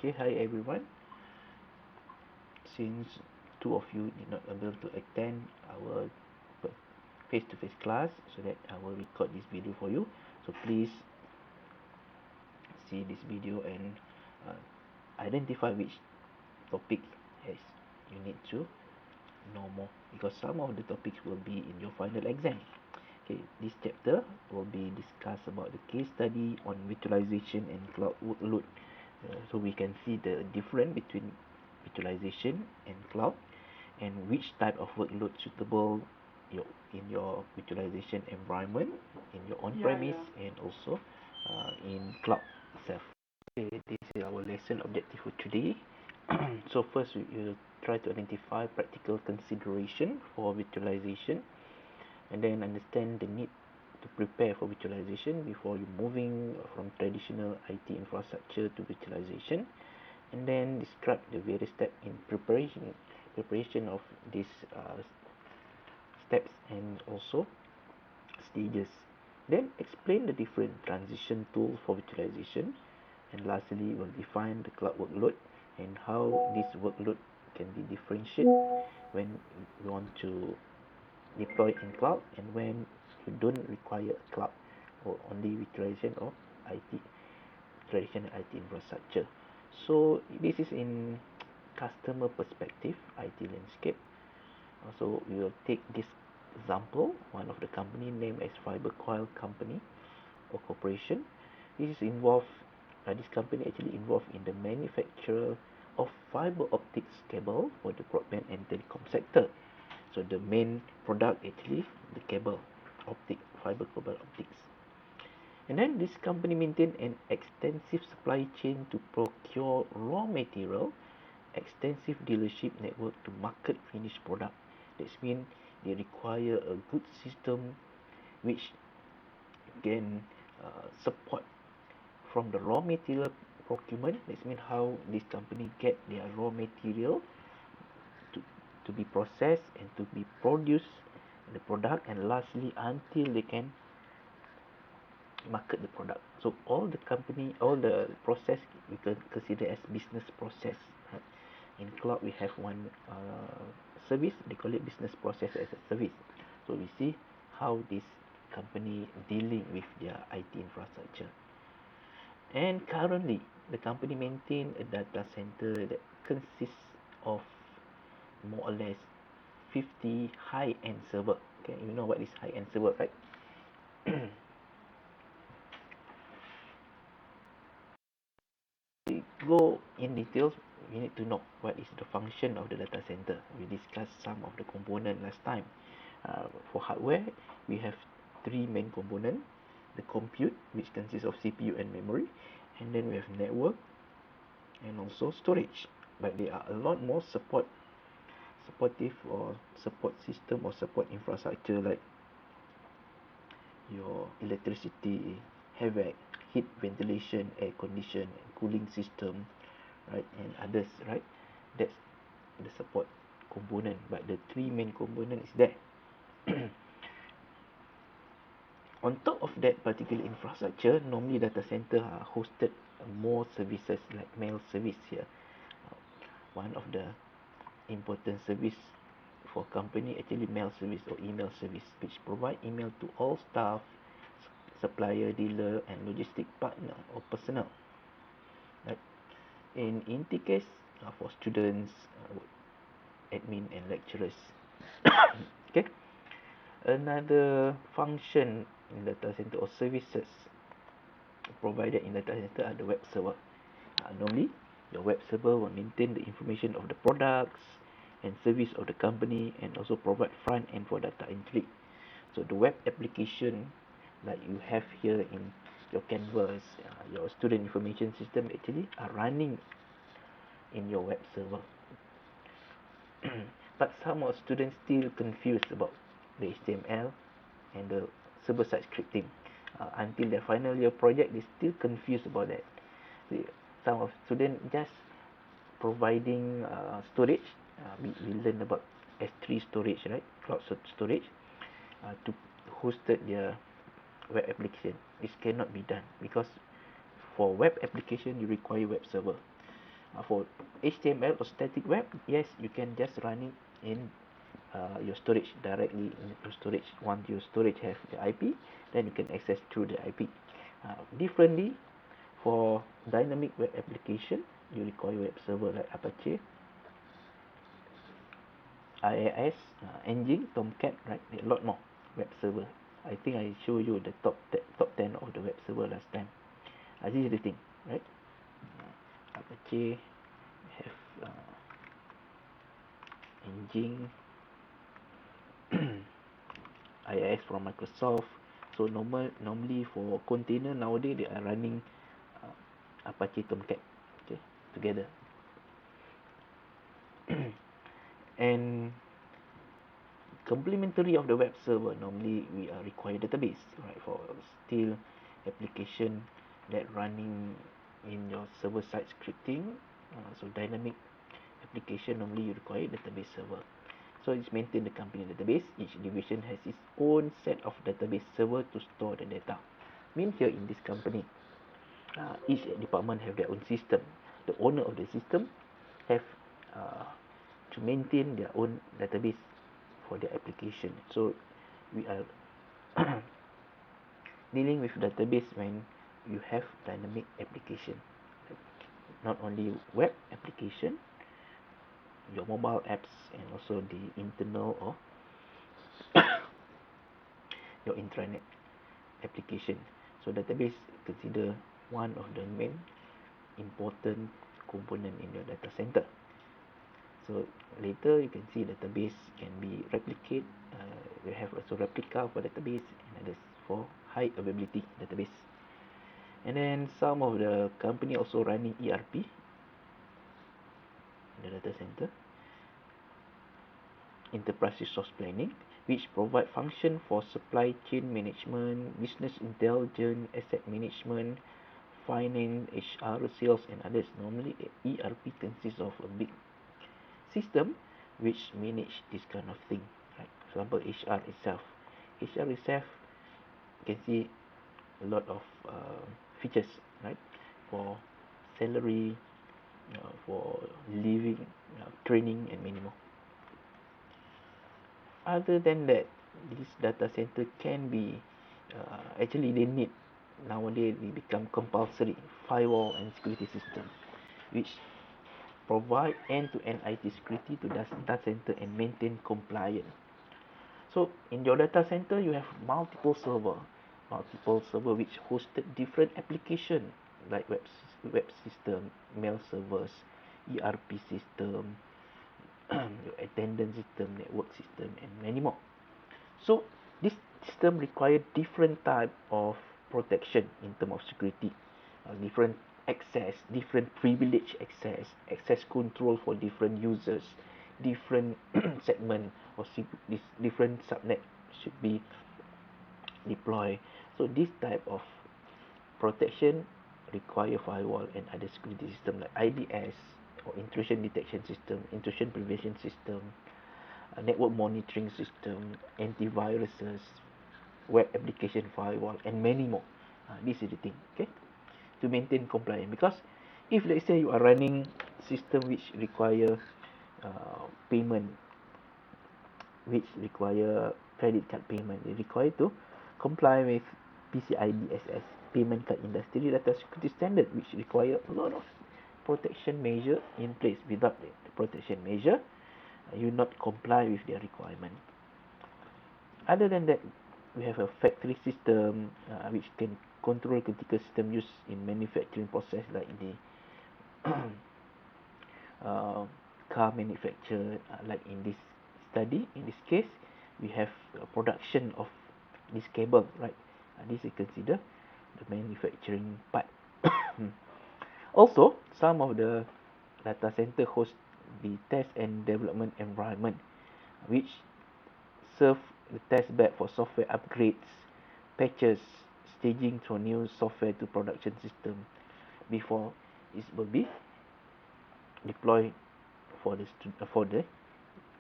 Okay, hi everyone. Since two of you did not able to attend our face-to-face class, so that I will record this video for you. So please see this video and identify which topic as you need to know more, because some of the topics will be in your final exam. Okay, this chapter will be discussed about the case study on virtualization and cloud workload. So we can see the difference between virtualization and cloud, and which type of workload suitable in your virtualization environment, in your on-premise, and also in cloud itself. Okay, this is our lesson objective for today. So first we will try to identify practical consideration for virtualization, and then understand the need to prepare for virtualization before you moving from traditional IT infrastructure to virtualization, and then describe the various steps in preparation of these steps and also stages. Then explain the different transition tools for virtualization, and lastly we'll define the cloud workload and how this workload can be differentiated when you want to deploy in cloud and when you don't require a cloud or only virtualization or IT traditional IT infrastructure. So this is in customer perspective IT landscape. So we will take this example, one of the company named as Fiber Coil Company or Corporation. This company actually involved in the manufacture of fiber optics cable for the broadband and telecom sector. So the main product actually the cable optic, fiber cable optics. And then this company maintain an extensive supply chain to procure raw material, extensive dealership network to market finished product. That means they require a good system which can support from the raw material procurement. That means how this company get their raw material to be processed and to be produced the product, and lastly until they can market the product. So all the process we can consider as business process. In cloud we have one service, they call it business process as a service. So we see how this company dealing with their IT infrastructure. And currently the company maintain a data center that consists of more or less 50 high-end server. Okay, you know what is high-end server, right? We go in details. You need to know what is the function of the data center. We discussed some of the component last time. For hardware, we have three main components: the compute, which consists of CPU and memory, and then we have network and also storage. But there are a lot more supportive or support system or support infrastructure, like your electricity, HVAC, heat, ventilation, air condition, and cooling system, right, and others, right? That's the support component. But the three main component is there. On top of that particular infrastructure, normally data center are hosted more services like mail service here. One of the important service for company actually mail service or email service, which provide email to all staff, supplier, dealer, and logistic partner or personnel. Right? In case for students, admin, and lecturers. Okay. Another function in data center or services provided in data center are the web server. Normally, your web server will maintain the information of the products and service of the company, and also provide front end for data entry. So the web application like you have here in your Canvas, your student information system actually are running in your web server. But some of students still confused about the HTML and the server-side scripting. Until their final year project, they still confused about that. Some of students just providing storage. We learn about S3 storage, right? Cloud storage to hosted their web application. This cannot be done because for web application you require web server. For HTML or static web, yes, you can just run it in your storage directly in your storage. Once your storage have the IP, then you can access through the IP. Differently, for dynamic web application, you require web server like Apache, IIS, Engine, Tomcat, right? A lot more web server. I think I show you the top 10 of the web server last time. This is the thing, right? Apache have Engine, IIS from Microsoft. So normally for container nowadays they are running Apache Tomcat, okay, together. And complementary of the web server, normally we are require database, right? For still application that running in your server side scripting, so dynamic application, normally you require database server. So it's maintain the company database. Each division has its own set of database server to store the data. Means here in this company, each department have their own system. The owner of the system have to maintain their own database for their application. So we are dealing with database when you have dynamic application, not only web application, your mobile apps, and also the internal or your intranet application. So database consider one of the main important component in your data center. So later you can see database can be replicate. We have also replica for database and others for high availability database. And then some of the company also running ERP in the data center. Enterprise resource planning, which provide function for supply chain management, business intelligence, asset management, finance, HR, sales, and others. Normally, ERP consists of a big system which manage this kind of thing. Right? For example, HR itself. HR itself, you can see a lot of features, right? For salary, for living, training, and many more. Other than that, this data center can be actually they need nowadays they become compulsory firewall and security system, which provide end-to-end IT security to data center and maintain compliance. So in your data center, you have multiple server which hosted different application like web system, mail servers, ERP system, your attendance system, network system, and many more. So this system require different type of protection in terms of security, different access, different privilege access control for different users, different segment or this different subnet should be deployed. So this type of protection require firewall and other security system like IDS or intrusion detection system, intrusion prevention system, network monitoring system, antiviruses, web application firewall, and many more. This is the thing, okay, to maintain compliance. Because if let's say you are running system which require payment, which require credit card payment, they require to comply with PCI DSS, payment card industry data security standard, which require a lot of protection measure in place. Without the protection measure, you not comply with their requirement. Other than that, we have a factory system which can control critical system used in manufacturing process like the car manufacture, like in this study, in this case, we have production of this cable, right? This is considered the manufacturing part. Also, some of the data center host the test and development environment, which serve the test bed for software upgrades, patches, staging for new software to production system before it will be deployed for the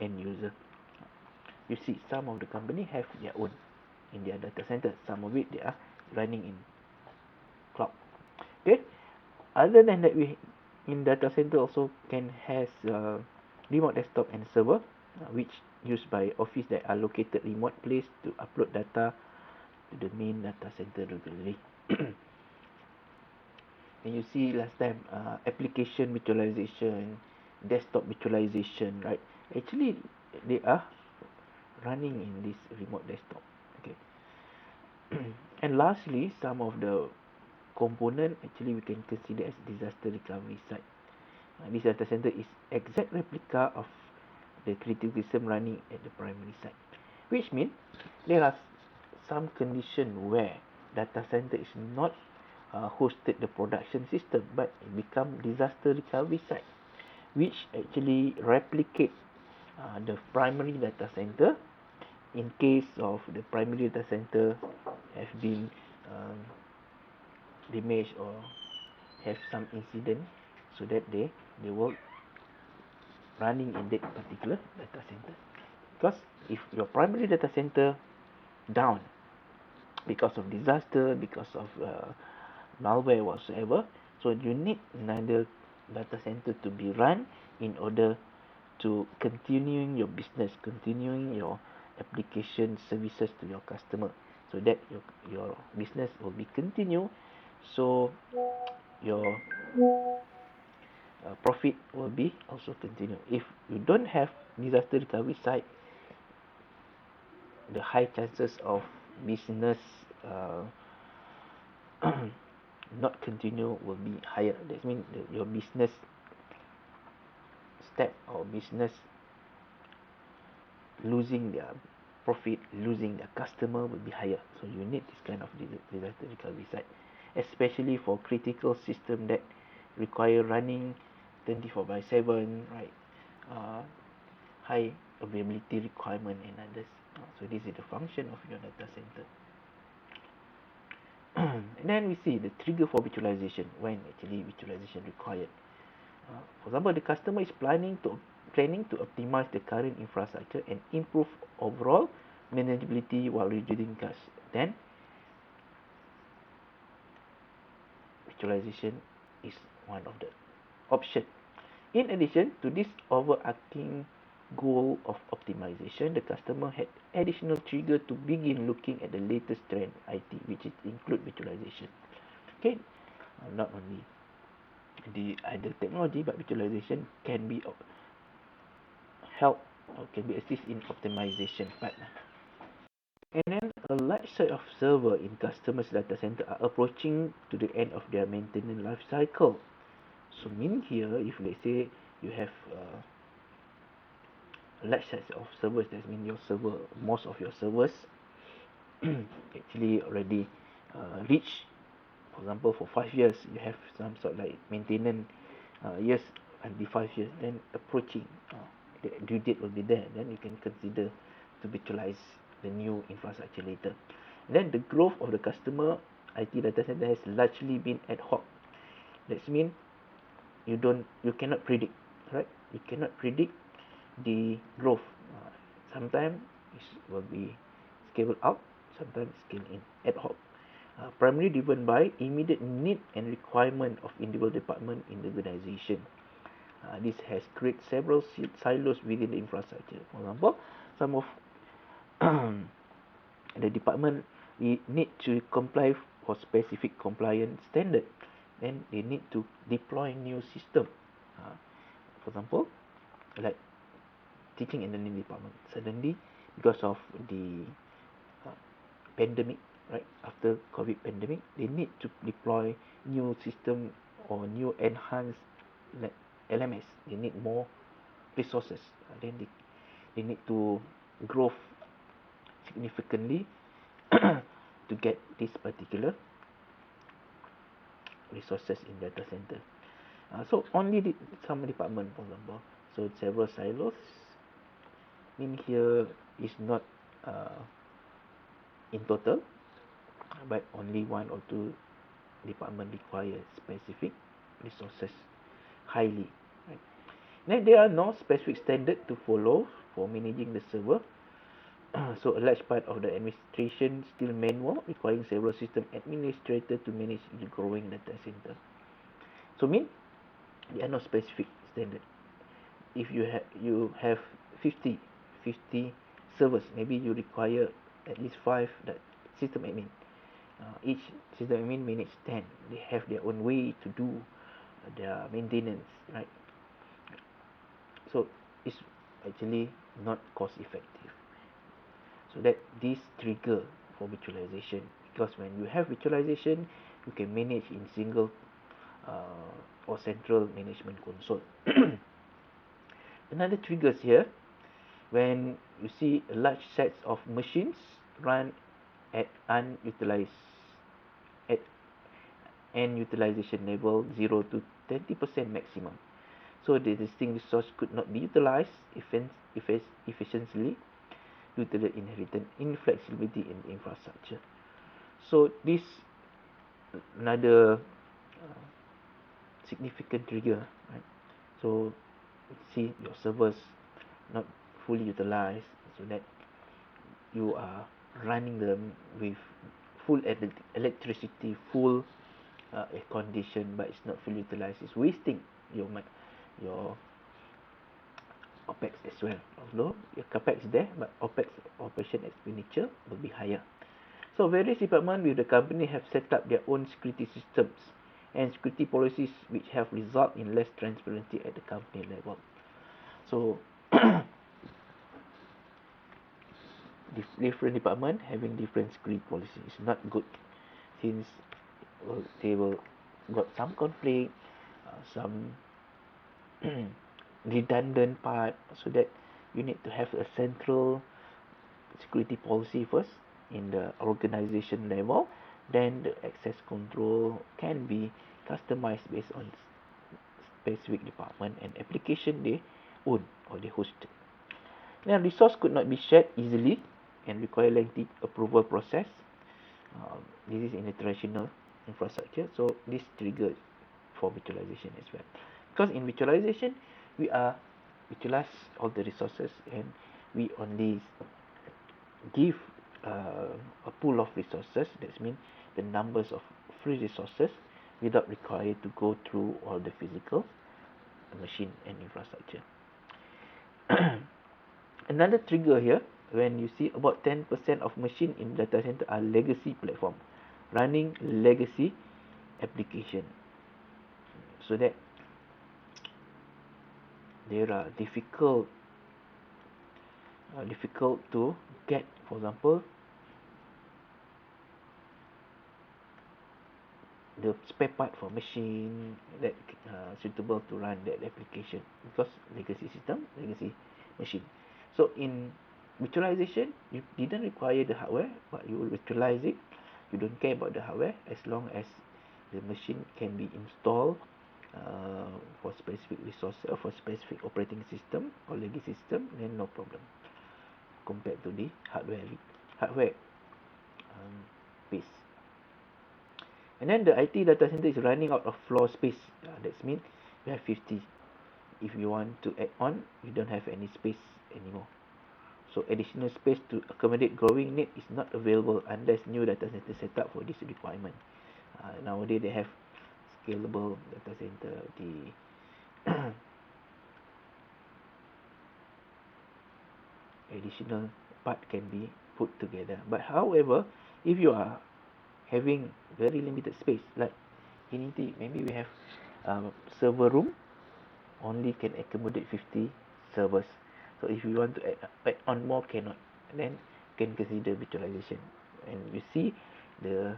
end user. You see, some of the company have their own in their data center. Some of it they are running in cloud. Okay. Other than that, we in data center also can has remote desktop and server, which used by office that are located remote place to upload data to the main data center regularly. And you see last time application virtualization, desktop virtualization, right? Actually, they are running in this remote desktop. Okay. And lastly, some of the component actually we can consider as disaster recovery site. This data center is exact replica of the critical system running at the primary site, which means there are some condition where data center is not hosted the production system, but it become disaster recovery site, which actually replicate the primary data center in case of the primary data center have been damaged or have some incident, so that they will running in that particular data center. Because if your primary data center down because of disaster, because of malware whatsoever, so you need another data center to be run in order to continuing your business, continuing your application services to your customer, so that your business will be continue, so your profit will be also continue. If you don't have disaster recovery site, the high chances of business not continue will be higher. That means your business step or business losing their profit, losing their customer will be higher. So you need this kind of disaster recovery site, especially for critical system that require running 24/7, right? High availability requirement and others. So this is the function of your data center. And then we see the trigger for virtualization, when actually virtualization required. For example, the customer is planning to optimize the current infrastructure and improve overall manageability while reducing costs. Then virtualization is one of the options. In addition to this overarching goal of optimization, the customer had additional trigger to begin looking at the latest trend IT, which is include virtualization. Okay, not only the either technology, but virtualization can be help or can be assist in optimization part. And then a large set of server in customers data center are approaching to the end of their maintenance life cycle. So meaning here, if let's say you have large set of servers, that means your server, most of your servers actually already reach, for example, for 5 years, you have some sort like maintenance years until 5 years, then approaching the due date will be there, then you can consider to virtualize the new infrastructure later. Then the growth of the customer IT data center has largely been ad hoc. That means you cannot predict, right? You cannot predict the growth. Sometimes it will be scaled out, sometimes scaled in, ad hoc. Primarily driven by immediate need and requirement of individual department in the organization. This has created several silos within the infrastructure. For example, some of the department need to comply for specific compliance standard, then they need to deploy new system. For example, like teaching and learning department, suddenly because of the pandemic, right, after COVID pandemic, they need to deploy new system or new enhanced like LMS. They need more resources. Then they need to grow significantly to get this particular resources in data center. So only some department, for example. So several silos in here is not in total, but only one or two department require specific resources highly. Right? Then there are no specific standard to follow for managing the server. So a large part of the administration still manual, requiring several system administrators to manage the growing data center. So mean There are no specific standard. If you have 50 servers, maybe you require at least 5 that system admin. Each system admin manage 10. They have their own way to do their maintenance, right? So it's actually not cost effective. So that this trigger for virtualization, because when you have virtualization, you can manage in single or central management console. Another triggers here, when you see a large sets of machines run at unutilized at n utilization level 0 to 20% maximum. So the existing resource could not be utilized efficiently due to the inherent inflexibility in the infrastructure. So this another significant trigger, right? So see your servers not fully utilized, so that you are running them with full electricity, full air condition, but it's not fully utilized. It's wasting your OPEX as well. Although your CAPEX is there, but OPEX, operation expenditure, will be higher. So various departments with the company have set up their own security systems and security policies which have resulted in less transparency at the company level. So different department having different security policies is not good, since they will got some conflict, some redundant part, so that you need to have a central security policy first in the organization level. Then the access control can be customized based on specific department and application they own or they host. Now, resource could not be shared easily and require lengthy approval process. This is in a traditional infrastructure, so this triggers for virtualization as well. Because in virtualization, we are utilize all the resources, and we only give a pool of resources. That means the numbers of free resources without required to go through all the physical machine and infrastructure. Another trigger here, when you see about 10% of machine in data center are legacy platform, running legacy application, so that they are difficult to get. For example, the spare part for machine that suitable to run that application, because legacy system, legacy machine. So in virtualization, you didn't require the hardware, but you will virtualize it. You don't care about the hardware as long as the machine can be installed for specific resource or for specific operating system or legacy system, then no problem compared to the hardware base. And then the IT data center is running out of floor space. That means you have 50. If you want to add on, you don't have any space anymore. So additional space to accommodate growing need is not available unless new data center set up for this requirement. Nowadays they have scalable data center. The additional part can be put together. But however, if you are having very limited space, like in IT, maybe we have server room only can accommodate 50 servers. So if you want to add on more, cannot. And then can consider virtualization. And you see the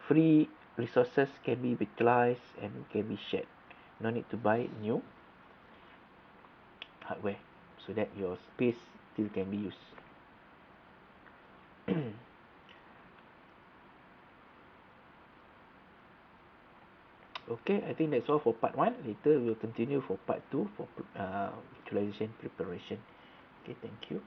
free resources can be virtualized and can be shared. No need to buy new hardware, so that your space still can be used. Okay, I think that's all for part 1. Later we'll continue for part 2 for virtualization preparation. Okay, thank you.